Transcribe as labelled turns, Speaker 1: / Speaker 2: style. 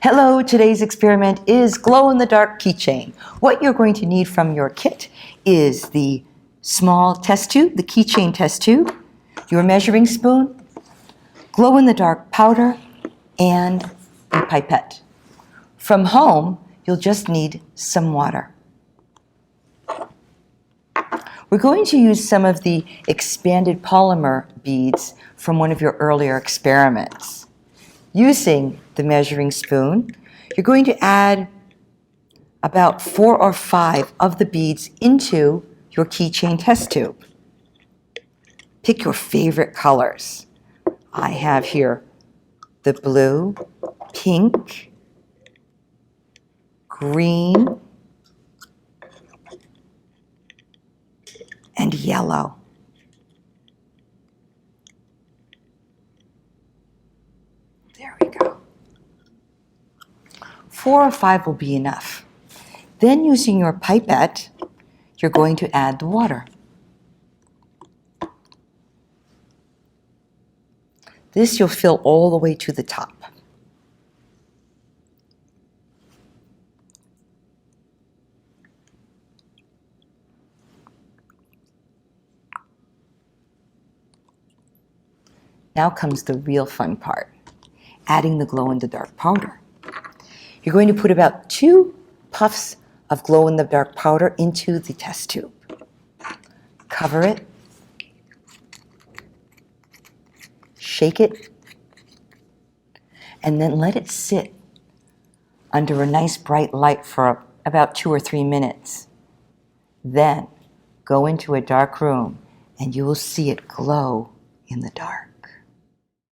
Speaker 1: Hello, today's experiment is glow-in-the-dark keychain. What you're going to need from your kit is the small test tube, the keychain test tube, your measuring spoon, glow-in-the-dark powder, and a pipette. From home, you'll just need some water. We're going to use some of the expanded polymer beads from one of your earlier experiments. Using the measuring spoon, you're going to add about 4 or 5 of the beads into your keychain test tube. Pick your favorite colors. I have here the blue, pink, green, and yellow. There we go. 4 or 5 will be enough. Then using your pipette, you're going to add the water. This you'll fill all the way to the top. Now comes the real fun part, adding the glow-in-the-dark powder. You're going to put about 2 puffs of glow-in-the-dark powder into the test tube. Cover it, shake it, and then let it sit under a nice bright light for about 2 or 3 minutes. Then go into a dark room and you will see it glow in the dark.